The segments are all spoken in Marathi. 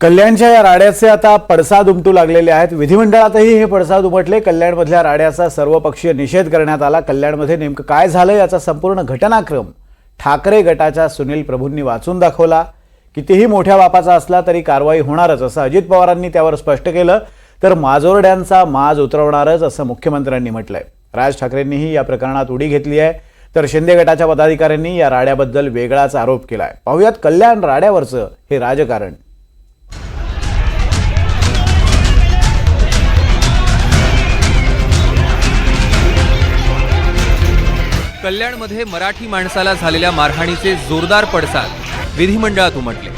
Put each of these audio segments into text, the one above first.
कल्याणच्या या राड्याचे आता पडसाद उमटू लागलेले आहेत। विधिमंडळातही हे पडसाद उमटले। कल्याणमधल्या राड्याचा सर्वपक्षीय निषेध करण्यात आला। कल्याणमध्ये नेमकं काय झालं याचा संपूर्ण घटनाक्रम ठाकरे गटाच्या सुनील प्रभूंनी वाचून दाखवला। कितीही मोठ्या बापाचा असला तरी कारवाई होणारच असं अजित पवारांनी त्यावर स्पष्ट केलं, तर माजोरड्यांचा माज उतरवणारच असं मुख्यमंत्र्यांनी म्हटलंय। राज ठाकरेंनीही या प्रकरणात उडी घेतली आहे, तर शिंदे गटाच्या पदाधिकाऱ्यांनी या राड्याबद्दल वेगळाच आरोप केलाय। पाहूयात कल्याण राड्यावरचं हे राजकारण। कल्याणमध्ये मराठी माणसाला झालेल्या मारहाणीचे जोरदार पडसाद विधिमंडळात उमटले।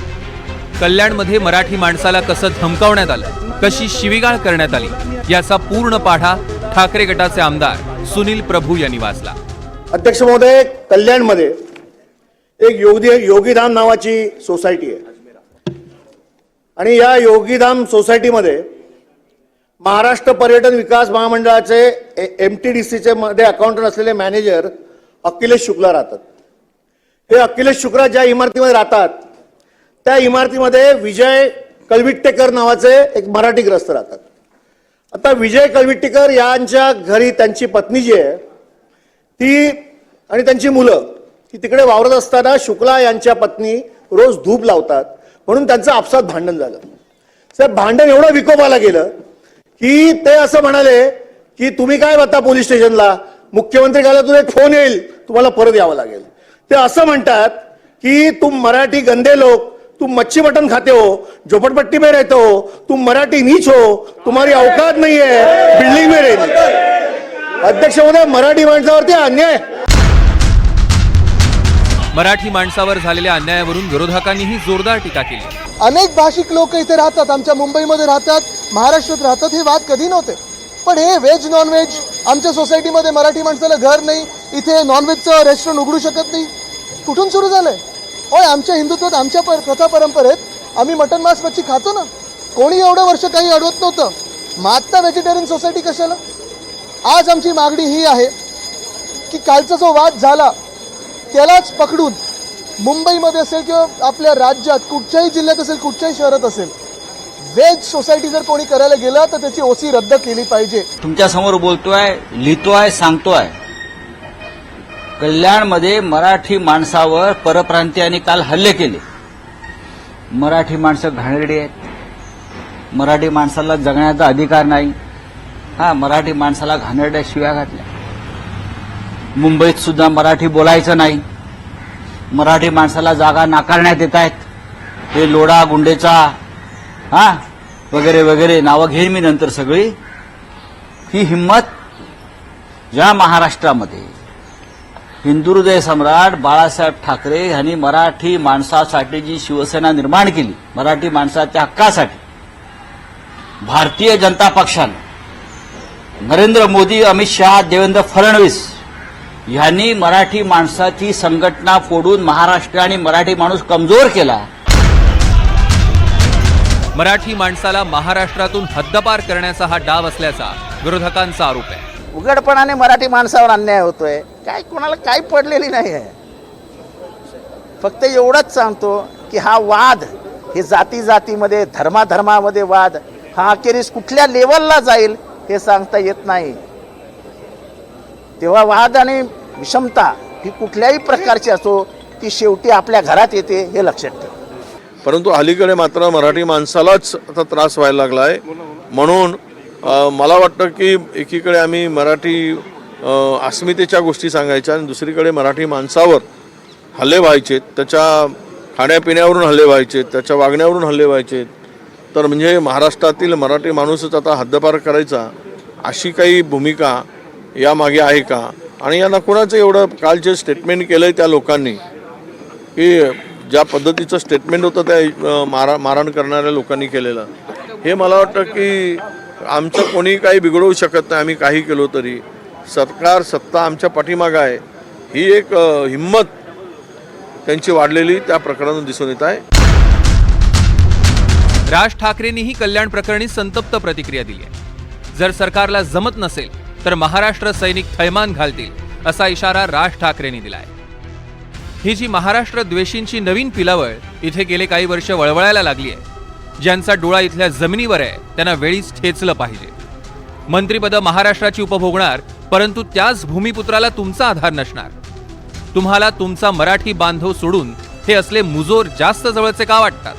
कल्याणमध्ये मराठी माणसाला कसं धमकावण्यात आलं, कशी शिवीगाळ करण्यात आली, याचा पूर्ण पाढा ठाकरे गटाचे आमदार सुनील प्रभू यांनी वाचला। अध्यक्ष महोदय, कल्याणमध्ये एक योगीधाम नावाची सोसायटी आहे आणि या योगीधाम सोसायटीमध्ये महाराष्ट्र पर्यटन विकास महामंडळाचे MTDCचे मध्ये अकाउंटंट असलेले मॅनेजर अखिलेश शुक्ला राहतात। हे अखिलेश शुक्ला ज्या इमारतीमध्ये राहतात त्या इमारतीमध्ये विजय कलविट्टेकर नावाचे एक मराठी ग्रस्त राहतात। आता विजय कलविट्टेकर यांच्या घरी त्यांची पत्नी जी आहे ती आणि त्यांची मुलं ती तिकडे वावरत असताना शुक्ला यांच्या पत्नी रोज धूप लावतात, म्हणून त्यांचं आपसात भांडण झालं। साहेब, भांडण एवढं विकोपाला गेलं की ते असं म्हणाले की तुम्ही काय आता पोलीस स्टेशनला, मुख्यमंत्री कार्यालयातून एक फोन येईल, तुम्हाला परत यावं लागेल। ते असं म्हणतात की तुम मराठी गंदे लोग, तुम मच्छी मटन खाते हो, झोपड़पट्टी में रहते हो, तुम मराठी नीच हो, तुम्हारी औकात नहीं है बिल्डिंग में रहने। अध्यक्ष महोदय, मराठी माणसावरती अन्याय। मराठी माणसावर झालेल्या अन्यायावरून विरोधकांनीही जोरदार टीका केली। अनेक भाषिक लोक इथे राहतात, आमच्या मुंबईमध्ये राहतात, महाराष्ट्रात राहतात, हे वाद कधी नव्हते। पण हे व्हेज नॉन व्हेज, आमच्या सोसायटीमध्ये मराठी माणसाला घर नाही, इथे नॉनव्हेजचं रेस्टॉरंट उघडू शकत नाही, कुठून सुरू झालंय? होय, आमच्या हिंदुत्वात, आमच्या प्रथा परंपरेत आम्ही मटन मांस मच्छी खातो ना, कोणी एवढं वर्ष काही अडवत नव्हतं। मग आता व्हेजिटेरियन सोसायटी कशाला? आज आमची मागणी ही आहे की कालचा जो वाद झाला त्यालाच पकडून मुंबईमध्ये असेल किंवा आपल्या राज्यात कुठच्याही जिल्ह्यात असेल, कुठच्याही शहरात असेल, व्हेज सोसायटी जर कोणी करायला गेलं तर त्याची OC रद्द केली पाहिजे। तुमच्या समोर बोलतोय, लिहितोय, सांगतोय। कल्याणमध्ये मराठी माणसावर परप्रांतीयांनी काल हल्ले केले। मराठी माणसं घाणेरडी आहेत, मराठी माणसाला जगण्याचा अधिकार नाही, मराठी माणसाला घाणेरड्या शिव्या घातल्या। मुंबईत सुद्धा मराठी बोलायचं नाही, मराठी माणसाला जागा नाकारण्यात येत आहेत। हे लोढा गुंडेचा वगैरे वगैरे नावं घेईन मी नंतर सगळी। ही हिम्मत ज्या महाराष्ट्रामध्ये हिंदुहृदय सम्राट बाळासाहेब ठाकरे यांनी मराठी माणसासाठी जी शिवसेना निर्माण केली, मराठी माणसाच्या हक्कासाठी, भारतीय जनता पक्षानं नरेंद्र मोदी, अमित शहा, देवेंद्र फडणवीस यांनी मराठी माणसाची संघटना फोडून महाराष्ट्र आणि मराठी माणूस कमजोर केला। मराठी माणसाला महाराष्ट्रातून हद्दपार करण्याचा हा डाव असल्याचा विरोधकांचा आरोप आहे। उघडपणाने मराठी माणसावर अन्याय होतोय, काय कोणाला काही पडलेली नाही आहे। फक्त एवढंच सांगतो की हा वाद, हे जाती जातीमध्ये, धर्माधर्मामध्ये वाद, हा अखेरीस कुठल्या लेवलला जाईल हे सांगता येत नाही। तेव्हा वाद आणि विषमता ही कुठल्याही प्रकारची असो, ती शेवटी आपल्या घरात येते, हे लक्षात ठेवा। परंतु अलीकडे मात्र मराठी माणसालाच आता त्रास व्हायला लागला आहे, म्हणून मला वाटतं की एकीकडे आम्ही मराठी अस्मितेच्या गोष्टी सांगायच्या आणि दुसरीकडे मराठी माणसावर हल्ले व्हायचे, त्याच्या खाण्यापिण्यावरून हल्ले व्हायचे, त्याच्या वागण्यावरून हल्ले व्हायचे, तर म्हणजे महाराष्ट्रातील मराठी माणूसच आता हद्दपार करायचा अशी काही भूमिका यामागे आहे का? आणि यांना कोणाचं एवढं काल जे स्टेटमेंट केलं आहे त्या लोकांनी, की ज्या पद्धतीचं स्टेटमेंट होतं त्या मारहाण करणाऱ्या लोकांनी केलेलं, हे मला वाटतं की आमचं कोणी काही बिघडवू शकत नाही। आम्ही काही केलो तरी सरकार, सत्ता आमच्या पाठीमागं आहे, ही एक हिम्मत त्यांची वाढलेली त्या प्रकरणातून दिसून येत आहे। राज ठाकरेंनीही कल्याण प्रकरणी संतप्त प्रतिक्रिया दिली आहे। जर सरकारला जमत नसेल तर महाराष्ट्र सैनिक थैमान घालतील असा इशारा राज ठाकरेंनी दिलाय। ही जी महाराष्ट्र द्वेषींची नवीन पिलावळ इथे गेले काही वर्ष वळवळायला लागली आहे, ज्यांचा डोळा इथल्या जमिनीवर आहे त्यांना वेळीच ठेचलं पाहिजे. मंत्रिपद महाराष्ट्राची उपभोगणार, परंतु त्याच भूमिपुत्राला तुमचा आधार नसणार. तुम्हाला तुमचा मराठी बांधव सोडून हे असले मुजोर जास्त जवळचे का वाटतात?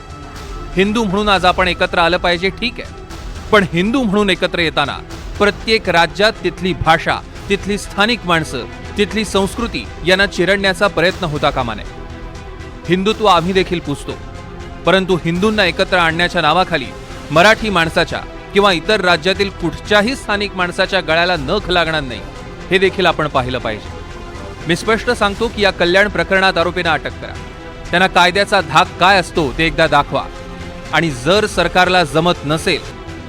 हिंदू म्हणून आज आपण एकत्र आलं पाहिजे, ठीक आहे, पण हिंदू म्हणून एकत्र येताना प्रत्येक राज्यात तिथली भाषा, तिथली स्थानिक माणसं, तिथली संस्कृती यांना चिरडण्याचा प्रयत्न होता कामा नये. हिंदुत्व आम्ही देखील पुजतो, परंतु हिंदूंना एकत्र आणण्याच्या नावाखाली मराठी माणसाच्या किंवा इतर राज्यातील कुठच्याही स्थानिक माणसाच्या गळ्याला नख लागणार नाही, हे देखील आपण पाहिलं पाहिजे. मी स्पष्ट सांगतो की या कल्याण प्रकरणात आरोपींना अटक करा. त्यांना कायद्याचा धाक काय असतो ते एकदा दाखवा. आणि जर सरकारला जमत नसेल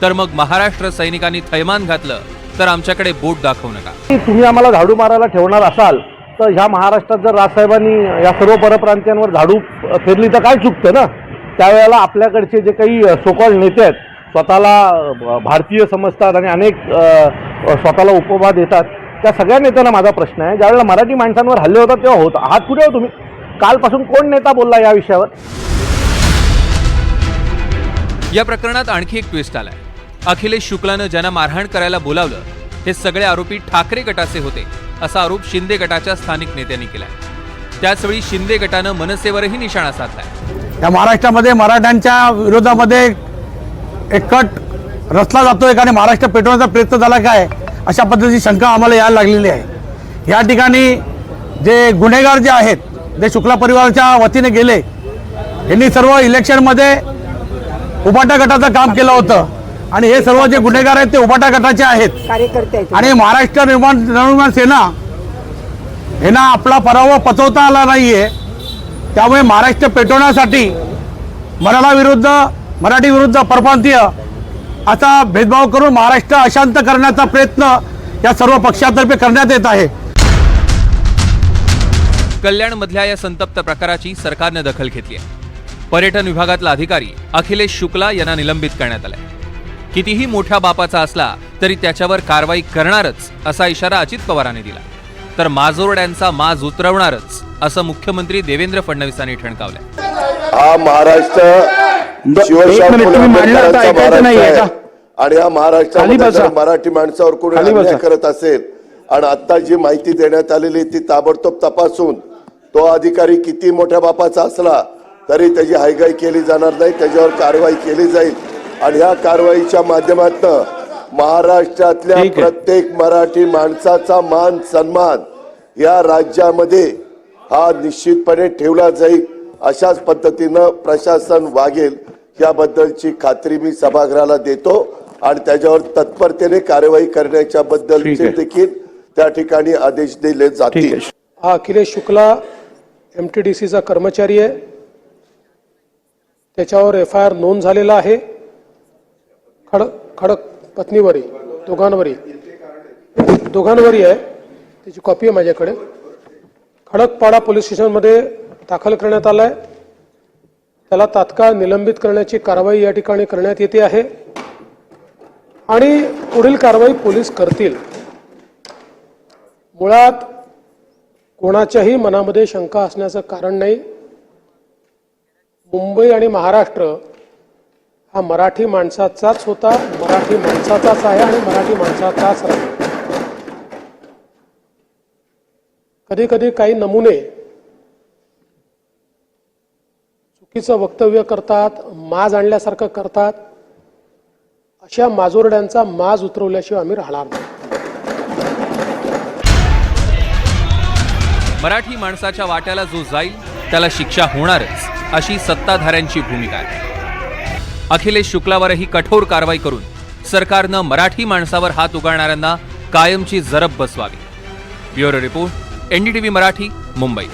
तर मग महाराष्ट्र सैनिकांनी थैमान घातलं तर आमच्याकडे बोट दाखवू नका. तुम्ही आम्हाला झाडू मारायला ठेवणार असाल तर ह्या महाराष्ट्रात जर राजसाहेबांनी या सर्व परप्रांतीयांवर झाडू फेरली तर काय चुकतं ना? त्यावेळेला आपल्याकडचे जे काही सोकॉल नेते आहेत, स्वतःला भारतीय समजतात आणि अनेक स्वतःला उपमा देतात, त्या सगळ्या नेत्यांना माझा प्रश्न आहे, ज्यावेळेला मराठी माणसांवर हल्ले होतात तेव्हा होता हात कुठे हो तुम्ही? कालपासून कोण नेता बोलला या विषयावर? या प्रकरणात आणखी एक ट्विस्ट आलाय. अखिलेश शुक्लानं ज्यांना मारहाण करायला बोलावलं हे सगळे आरोपी ठाकरे गटाचे होते, असा आरोप शिंदे गटाच्या स्थानिक नेत्यांनी केलाय. त्याचवेळी शिंदे गटानं मनसेवरही निशाणा साधलाय. या महाराष्ट्रामध्ये मराठ्यांच्या विरोधामध्ये एक कट रचला जातोय आणि महाराष्ट्र पेटवण्याचा प्रयत्न झाला काय, अशा पद्धतीची शंका आम्हाला यायला लागलेली आहे. या ठिकाणी जे गुन्हेगार जे आहेत, जे शुक्ला परिवाराच्या वतीने गेले, यांनी सर्व इलेक्शनमध्ये उबाटा गटाचं काम केलं होतं आणि हे सर्व जे गुन्हेगार आहेत ते उबाटा गटाचे आहेत. आणि महाराष्ट्र नवनिर्माण सेना यांना आपला पराभव पचवता आला नाहीये. त्यामुळे महाराष्ट्र पेटवण्यासाठी मराठी विरुद्ध परप्रांतीय असा भेदभाव करून महाराष्ट्र अशांत करण्याचा प्रयत्न या सर्व पक्षातर्फे करण्यात येत आहे. कल्याणमधल्या या संतप्त प्रकाराची सरकारने दखल घेतली आहे. पर्यटन विभागातला अधिकारी अखिलेश शुक्ला यांना निलंबित करण्यात आलाय. कितीही मोठ्या बापाचा असला तरी त्याच्यावर कारवाई करणारच असा इशारा अजित पवारांनी दिला, तर माजोरड्यांचा माज उतरवणारच असं मुख्यमंत्री देवेंद्र फडणवीसांनी ठणकावलंय. हा महाराष्ट्र आणि या महाराष्ट्रामध्ये मराठी माणसावर कोणी अन्याय करत असेल आणि आता जी माहिती देण्यात आलेली ती ताबडतोब तपासून तो अधिकारी किती मोठ्या बापाचा असला तरी त्याची हायगाई केली जाणार नाही, त्याच्यावर कारवाई केली जाईल. आणि ह्या कारवाईच्या माध्यमातून महाराष्ट्रातल्या प्रत्येक मराठी माणसाचा मान सन्मान या राज्यामध्ये हा निश्चितपणे ठेवला जाईल. अशाच पद्धतीनं प्रशासन वागेल याबद्दलची खात्री मी सभागृहाला देतो आणि त्याच्यावर तत्परतेने कारवाई करण्याच्या बद्दलचे देखील त्या ठिकाणी आदेश दिले जातील. हा अखिलेश शुक्ला MTDCचा कर्मचारी आहे. त्याच्यावर FIR नोंद झालेला आहे. खडक पत्नीवरी दोघांवरी आहे. त्याची कॉपी आहे माझ्याकडे. खडकपाडा पोलीस स्टेशनमध्ये दाखल करण्यात आलाय. त्याला तात्काळ निलंबित करण्याची कारवाई या ठिकाणी करण्यात येते आहे आणि पुढील कारवाई पोलीस करतील. मुळात कोणाच्याही मनामध्ये शंका असण्याचं कारण नाही. मुंबई आणि महाराष्ट्र हा मराठी माणसाचाच होता, मराठी माणसाचाच आहे आणि मराठी माणसाचाच राहील. कधी कधी काही नमुने चुकीचं वक्तव्य करतात, माज आणल्यासारखं करतात. अशा माजोरड्यांचा माज उतरवल्याशिवाय आम्ही राहणार नाही. मराठी माणसाच्या वाट्याला जो जाईल त्याला शिक्षा होणारच अशी सत्ताधाऱ्यांची भूमिका आहे. अखिलेश शुक्लावरही कठोर कारवाई करून सरकारनं मराठी माणसावर हात उगारणाऱ्यांना कायमची जरब बसवावी. Bureau report, NDTV Marathi, Mumbai.